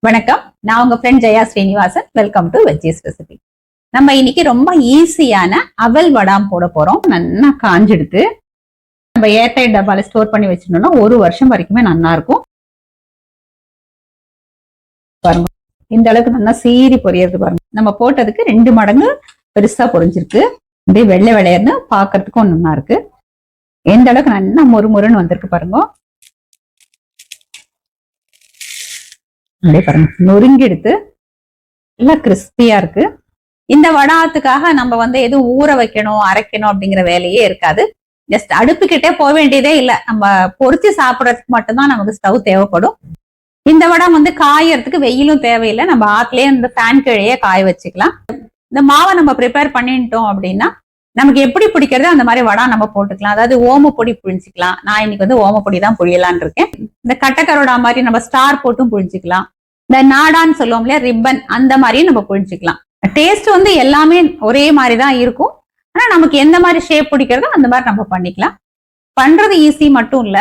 வணக்கம். நான் உங்க friend Jaya Srinivasan. Welcome to veggies recipe. நம்ம இன்னைக்கு ரொம்ப ஈஸியான அவல் வடாம் போட போறோம். நல்லா காஞ்செடுத்து நம்ம ஏர்டைட் டப்பால ஸ்டோர் பண்ணி வச்சிருந்தோம்னா 1 வருஷம் வரைக்குமே நல்லா இருக்கும். பாருங்க, இந்த அளவுக்கு நல்லா சீரி பொரியறது பாருங்க. நம்ம போட்டதுக்கு 2 மடங்கு பெருசா பொரிஞ்சிருக்கு. அப்படியே வெள்ளை வெள்ளையர்னு பாக்குறதுக்கும் நல்லா இருக்கு. எந்த அளவுக்கு நல்லா மொறுமொறுன்னு வந்திருக்கு பாருங்க. அப்படியே பாருங்க, நொறுங்கி எடுத்து நல்லா கிறிஸ்பியா இருக்கு. இந்த வடாத்துக்காக நம்ம வந்து எதுவும் ஊற வைக்கணும் அரைக்கணும் அப்படிங்கிற வேலையே இருக்காது. ஜஸ்ட் அடுப்புக்கிட்டே போக வேண்டியதே இல்லை. நம்ம பொரிச்சு சாப்பிடறதுக்கு மட்டும்தான் நமக்கு ஸ்டவ் தேவைப்படும். இந்த வடம் வந்து காயறதுக்கு வெயிலும் தேவையில்லை. நம்ம ஆத்துலயே இந்த ஃபேன் கீழே காய வச்சுக்கலாம். இந்த மாவை நம்ம ப்ரிப்பேர் பண்ணிட்டோம் அப்படின்னா நமக்கு எப்படி பிடிக்கிறதோ அந்த மாதிரி வடா நம்ம போட்டுக்கலாம். அதாவது ஓமப்பொடி புழிஞ்சிக்கலாம். நான் இன்னைக்கு வந்து ஓமப்பொடி தான் புழியலான் இருக்கேன். இந்த கட்டக்கரோடா மாதிரி நம்ம ஸ்டார் போட்டும் புழிஞ்சிக்கலாம். இந்த நாடான்னு சொல்லுவோம் இல்லையா, ரிப்பன், அந்த மாதிரியும் நம்ம புழிஞ்சிக்கலாம். டேஸ்ட் வந்து எல்லாமே ஒரே மாதிரிதான் இருக்கும். ஆனா நமக்கு எந்த மாதிரி ஷேப் பிடிக்கிறதோ அந்த மாதிரி நம்ம பண்ணிக்கலாம். பண்றது ஈஸி மட்டும் இல்ல,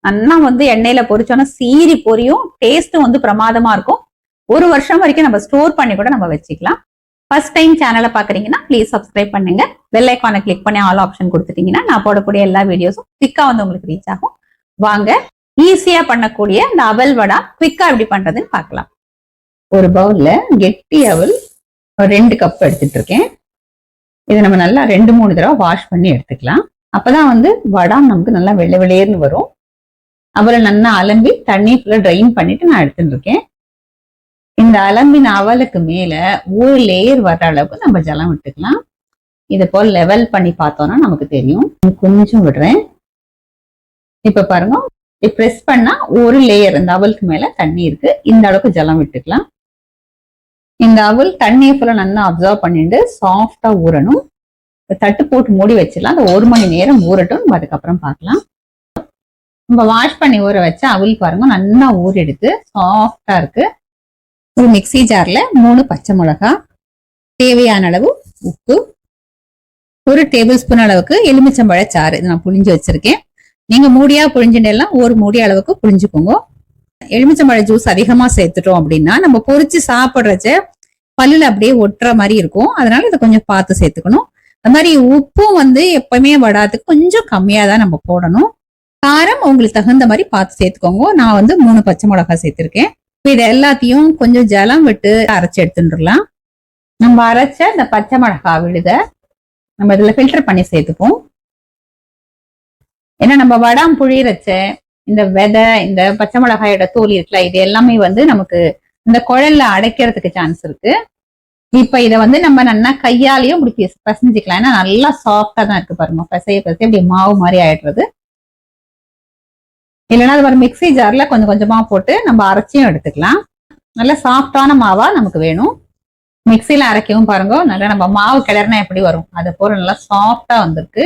நல்லா வந்து எண்ணெயில பொரிச்சோன்னா சீரி பொரியும். டேஸ்ட்டும் வந்து பிரமாதமா இருக்கும். 1 வருஷம் வரைக்கும் நம்ம ஸ்டோர் பண்ணி கூட நம்ம வச்சுக்கலாம். ஃபர்ஸ்ட் டைம் சேனலை பாக்குறீங்கன்னா ப்ளீஸ் சப்ஸ்கிரைப் பண்ணுங்க. பெல் ஐக்கானை கிளிக் பண்ணி ஆல் ஆப்ஷன் கொடுத்துட்டீங்கன்னா நான் போடக்கூடிய எல்லா வீடியோஸும் குவிக்கா வந்து உங்களுக்கு ரீச் ஆகும். வாங்க, ஈஸியா பண்ணக்கூடிய இந்த அவல் வடா குவிக்கா எப்படி பண்றதுன்னு பார்க்கலாம். ஒரு பவுல்ல கெட்டி அவல் 2 கப் எடுத்துட்டு இருக்கேன். இதை நம்ம நல்லா 2-3 தடவை வாஷ் பண்ணி எடுத்துக்கலாம். அப்பதான் வந்து வடா நமக்கு நல்லா வெள்ளை வெளியேர்னு வரும். அவலை நல்லா அலம்பி தண்ணி ஃபுல்லா ட்ரைன் பண்ணிட்டு நான் எடுத்துட்டு இருக்கேன். இந்த அலம்பின அவலுக்கு மேல 1 லேயர் வர்ற அளவுக்கு நம்ம ஜலம் விட்டுக்கலாம். இதை போல் லெவல் பண்ணி பார்த்தோம்னா நமக்கு தெரியும். கொஞ்சம் விடுறேன். இப்ப பாருங்க, பிரஸ் பண்ணா 1 லேயர் இந்த அவலுக்கு மேல தண்ணி இருக்கு. இந்த அளவுக்கு ஜலம் விட்டுக்கலாம். இந்த அவல் தண்ணியை ஃபுல்லா நல்லா அப்சர்வ் பண்ணிட்டு சாஃப்டா ஊறணும். தட்டு போட்டு மூடி வச்சிடலாம். அந்த 1 மணி நேரம் ஊறட்டும். அதுக்கப்புறம் பார்க்கலாம். நம்ம வாஷ் பண்ணி ஊற வச்ச அவல் பாருங்க நல்லா ஊறி எடுத்து சாஃப்டா இருக்கு. ஒரு மிக்சி ஜார்ல 3 பச்சை மிளகாய், தேவையான அளவு உப்பு, 1 டேபிள் ஸ்பூன் அளவுக்கு எலுமிச்சம்பழ சாறு இது நான் புழிஞ்சு வச்சிருக்கேன். நீங்க மூடியா புழிஞ்சுட்டெல்லாம் 1 மூடி அளவுக்கு புழிஞ்சுக்கோங்க. எலுமிச்சம்பழ ஜூஸ் அதிகமா சேர்த்துட்டோம் அப்படின்னா நம்ம பொரிச்சு சாப்பிடுறச்ச பல்லுல அப்படியே ஒட்டுற மாதிரி இருக்கும். அதனால இதை கொஞ்சம் பார்த்து சேர்த்துக்கணும். அது மாதிரி உப்பும் வந்து எப்பவுமே வடாதுக்கு கொஞ்சம் கம்மியா தான் நம்ம போடணும். காரம் உங்களுக்கு தகுந்த மாதிரி பார்த்து சேர்த்துக்கோங்க. நான் வந்து 3 பச்சை மிளகாய் சேர்த்திருக்கேன். இது எல்லாத்தையும் கொஞ்சம் ஜலம் விட்டு அரைச்சு எடுத்துடலாம். நம்ம அரைச்ச இந்த பச்சை மிளகாய் விழுத நம்ம இதுல ஃபில்டர் பண்ணி சேர்த்துப்போம். ஏன்னா நம்ம வடாம் புழியறச்ச இந்த விதை, இந்த பச்சை மிளகாயோட தோல் இருக்குல்ல, இது எல்லாமே வந்து நமக்கு இந்த குழல்ல அடைக்கிறதுக்கு சான்ஸ் இருக்கு. இப்ப இதை வந்து நம்ம நல்லா கையாலேயும் இப்படி பசஞ்சிக்கலாம். ஏன்னா நல்லா சாஃப்டா தான் இருக்கு பாருங்க. பசைய இப்படி மாவு மாதிரி ஆயிடுறது. இல்லைன்னா அது ஒரு மிக்சி ஜார்ல கொஞ்சம் கொஞ்சமா போட்டு நம்ம அரைச்சியும் எடுத்துக்கலாம். நல்ல சாஃப்டான மாவா நமக்கு வேணும். மிக்சியில அரைக்கவும் பாருங்க, நல்லா நம்ம மாவு கிளறினா எப்படி வரும் அது போல நல்லா சாஃப்டா வந்திருக்கு.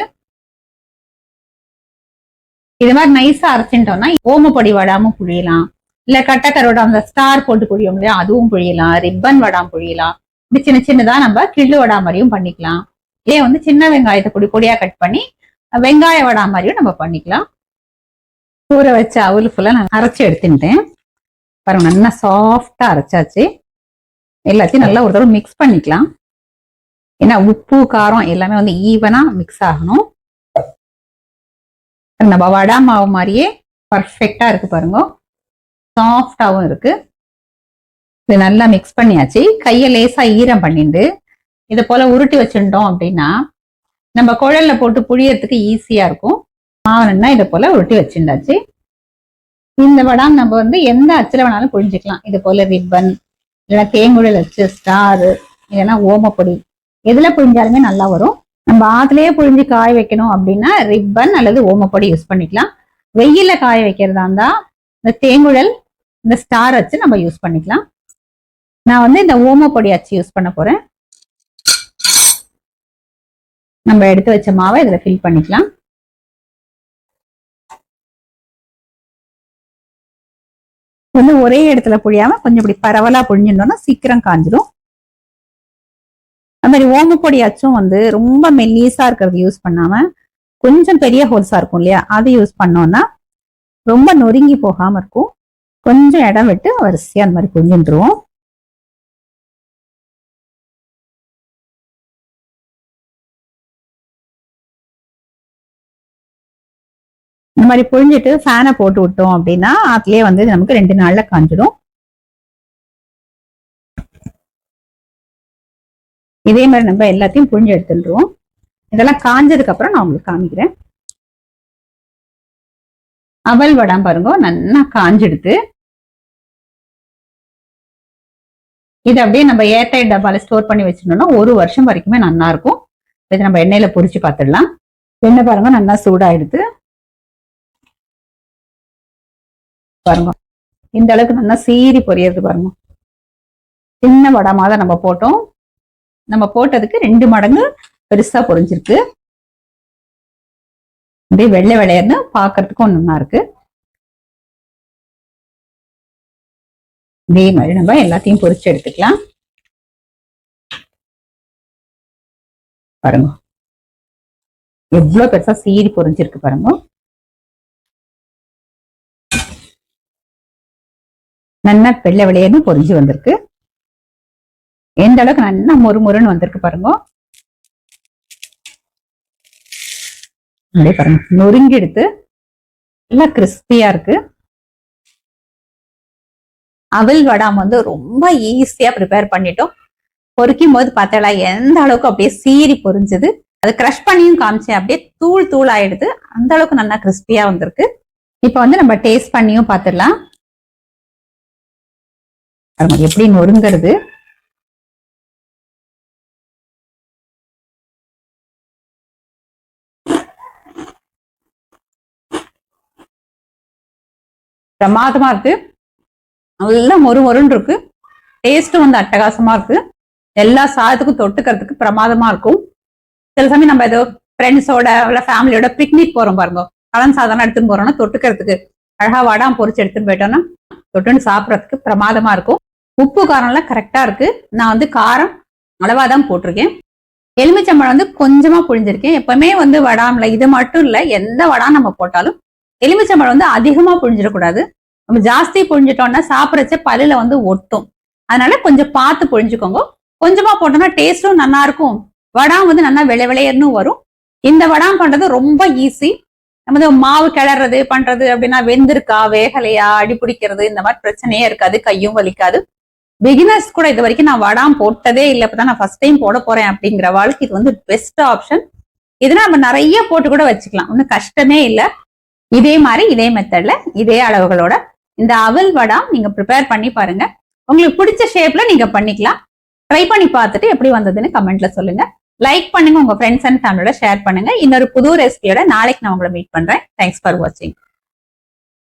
இது மாதிரி நைஸா அரைச்சிட்டோம்னா ஓமப்பொடி வடாமும் புழியலாம். இல்ல கட்டக்கரோட அந்த ஸ்டார் போட்டு புழியும் இல்லையா, அதுவும் புழியலாம். ரிப்பன் வடாம் புழியலாம். இப்படி சின்ன சின்னதா நம்ம கிள்ளு வடா மாதிரியும் பண்ணிக்கலாம். இதே வந்து சின்ன வெங்காயத்தை பொடி பொடியா கட் பண்ணி வெங்காய வடா மாதிரியும் நம்ம பண்ணிக்கலாம். ஊற வச்ச அவல் ஃபுல்லா நான் அரைச்சி எடுத்துட்டேன். பாருங்க, நல்லா சாஃப்டா அரைச்சாச்சு. எல்லாத்தையும் நல்லா ஒரு தடவை மிக்ஸ் பண்ணிக்கலாம். ஏன்னா உப்பு காரம் எல்லாமே வந்து ஈவனா மிக்ஸ் ஆகணும். நம்ம வடா மாவு மாதிரியே பர்ஃபெக்டா இருக்கு பாருங்க. சாஃப்டாவும் இருக்கு. இது நல்லா மிக்ஸ் பண்ணியாச்சு. கையை லேசா ஈரம் பண்ணிட்டு இதை போல உருட்டி வச்சுட்டோம் அப்படின்னா நம்ம குழல்ல போட்டு புழியறதுக்கு ஈஸியா இருக்கும். மாவுன்னா இதை போல உருட்டி வச்சுட்டாச்சு. இந்த வடாம் நம்ம வந்து எந்த அச்சுல வேணாலும் புழிஞ்சிக்கலாம். இது போல ரிப்பன், இல்லைன்னா தேங்குழல் அச்சு, ஸ்டாரு, இல்லைன்னா ஓமப்பொடி, எதுல புழிஞ்சாலுமே நல்லா வரும். நம்ம ஆத்துலயே புழிஞ்சு காய வைக்கணும் அப்படின்னா ரிப்பன் அல்லது ஓமப்பொடி யூஸ் பண்ணிக்கலாம். வெயில காய வைக்கிறதா இருந்தா இந்த தேங்குழல், இந்த ஸ்டார் அச்சு நம்ம யூஸ் பண்ணிக்கலாம். நான் வந்து இந்த ஓமப்பொடி அச்சு யூஸ் பண்ண போறேன். நம்ம எடுத்து வச்ச மாவை இதுல ஃபில் பண்ணிக்கலாம். வந்து ஒரே இடத்துல புழியாம கொஞ்சம் இப்படி பரவலா புழிஞ்சிருந்தோம்னா சீக்கிரம் காஞ்சிடும். அது மாதிரி ஓமப்பொடி அச்சும் வந்து ரொம்ப மெல்லீஸா இருக்கிறது யூஸ் பண்ணாம கொஞ்சம் பெரிய ஹோல்ஸா இருக்கும் இல்லையா, அது யூஸ் பண்ணோம்னா ரொம்ப நொறுங்கி போகாம இருக்கும். கொஞ்சம் இடம் விட்டு வரிசையா அந்த மாதிரி புழிஞ்சிருவோம். இந்த மாதிரி புழிஞ்சிட்டு ஃபேனை போட்டு விட்டோம் அப்படின்னா அதுலயே வந்து நமக்கு 2 நாள்ல காஞ்சிடும். இதே மாதிரி நம்ம எல்லாத்தையும் புழிஞ்சு எடுத்துடுவோம். இதெல்லாம் காஞ்சதுக்கு அப்புறம் நான் உங்களுக்கு காமிக்கிறேன். அவல் வடம் பாருங்க நல்லா காஞ்செடுத்து இது அப்படியே நம்ம ஏர்டைட் டப்பால ஸ்டோர் பண்ணி வச்சிருந்தோம்னா 1 வருஷம் வரைக்குமே நல்லா இருக்கும். இதை நம்ம எண்ணெயில பொரிச்சு பார்த்துடலாம். எண்ணெய் பாருங்க நல்லா சூடாயிடுது பாருங்க. இந்த அளவுக்கு நல்லா சீறி பொரியறது பாருங்க. சின்ன வடமா தான் நம்ம போட்டோம். நம்ம போட்டதுக்கு 2 மடங்கு பெருசா பொரிஞ்சிருக்கு. அப்படியே வெள்ளை வெள்ளையர்னு பாக்குறதுக்கும் நல்லா இருக்கு. இதே மாதிரி நம்ம எல்லாத்தையும் பொரிச்சு எடுத்துக்கலாம். பாருங்க எவ்வளவு பெருசா சீரி பொரிஞ்சிருக்கு பாருங்க. நல்லா வெள்ளை வெள்ளையர்னு பொரிஞ்சு வந்திருக்கு. எந்த அளவுக்கு நல்லா மொறுமொறுன்னு வந்திருக்கு பாருங்க. அப்படியே பாருங்க நொறுங்கி எடுத்து நல்லா கிறிஸ்பியா இருக்கு. அவல் வடாம் வந்து ரொம்ப ஈஸியா ப்ரிப்பேர் பண்ணிட்டோம். பொரிக்கும் போது பார்த்தா எந்த அளவுக்கு அப்படியே சீரி பொரிஞ்சது. அது கிரஷ் பண்ணியும் காமிச்சேன். அப்படியே தூள் தூள் ஆயிடுது. அந்த அளவுக்கு நல்லா கிறிஸ்பியா வந்திருக்கு. இப்ப வந்து நம்ம டேஸ்ட் பண்ணியும் பார்த்துடலாம். எப்படி நொறுங்கிறது. பிரமாதமா இருக்கு. நல்லா மொறுமொறுன்னு இருக்கு. டேஸ்டும் வந்து அட்டகாசமா இருக்கு. எல்லா சாதத்துக்கும் தொட்டுக்கிறதுக்கு பிரமாதமா இருக்கும். சில சமயம் நம்ம ஏதோ ஃப்ரெண்ட்ஸோட இல்ல ஃபேமிலியோட பிக்னிக் போறோம் பாருங்க, கலன் சாதம் எடுத்துன்னு போறோம்னா தொட்டுக்கிறதுக்கு அழகா வடாம் பொரிச்சு எடுத்துன்னு போயிட்டோம்னா தொட்டுன்னு சாப்பிடறதுக்கு பிரமாதமா இருக்கும். உப்பு காரம் எல்லாம் கரெக்டா இருக்கு. நான் வந்து காரம் அளவாதான் போட்டிருக்கேன். எலுமிச்சம்பழம் வந்து கொஞ்சமா புழிஞ்சிருக்கேன். எப்பவுமே வந்து வடாம்ல இது மட்டும் இல்ல, எந்த வடாம் நம்ம போட்டாலும் எலுமிச்சம்பழம் வந்து அதிகமா புழிஞ்சிடக்கூடாது. நம்ம ஜாஸ்தி புழிஞ்சிட்டோம்னா சாப்பிடறச்ச பல்லுல வந்து ஒட்டும். அதனால கொஞ்சம் பார்த்து புழிஞ்சுக்கோங்க. கொஞ்சமா போட்டோம்னா டேஸ்டும் நல்லா இருக்கும். வடாம் வந்து நல்லா விளை விளையர்னு வரும். இந்த வடாம் பண்றது ரொம்ப ஈஸி. நம்ம மாவு கிளறது பண்றது அப்படின்னா வெந்திருக்கா வேகலையா அடி பிடிக்கிறது இந்த மாதிரி பிரச்சனையே இருக்காது. கையும் வலிக்காது. பிகினர்ஸ் கூட இது வரைக்கும் நான் வடாம் போட்டதே இல்லை, இப்பதான் நான் ஃபர்ஸ்ட் டைம் போட போறேன் அப்படிங்கிற வாழ்க்கை இது வந்து பெஸ்ட் ஆப்ஷன். இதெல்லாம் நம்ம நிறைய போட்டு கூட வச்சுக்கலாம். ஒன்னும் கஷ்டமே இல்லை. இதே மாதிரி இதே மெத்தட்ல இதே அளவுகளோட இந்த அவல் வடாம் நீங்க ப்ரிப்பேர் பண்ணி பாருங்க. உங்களுக்கு பிடிச்ச ஷேப்ல நீங்க பண்ணிக்கலாம். ட்ரை பண்ணி பார்த்துட்டு எப்படி வந்ததுன்னு கமெண்ட்ல சொல்லுங்க. லைக் பண்ணுங்க, உங்க ஃப்ரெண்ட்ஸ் அண்ட் ஃபேமிலியோட ஷேர் பண்ணுங்க. இன்னொரு புது ரெசிபியோட நாளைக்கு நான் உங்களை மீட் பண்றேன். தேங்க்ஸ் ஃபார் வாட்சிங்.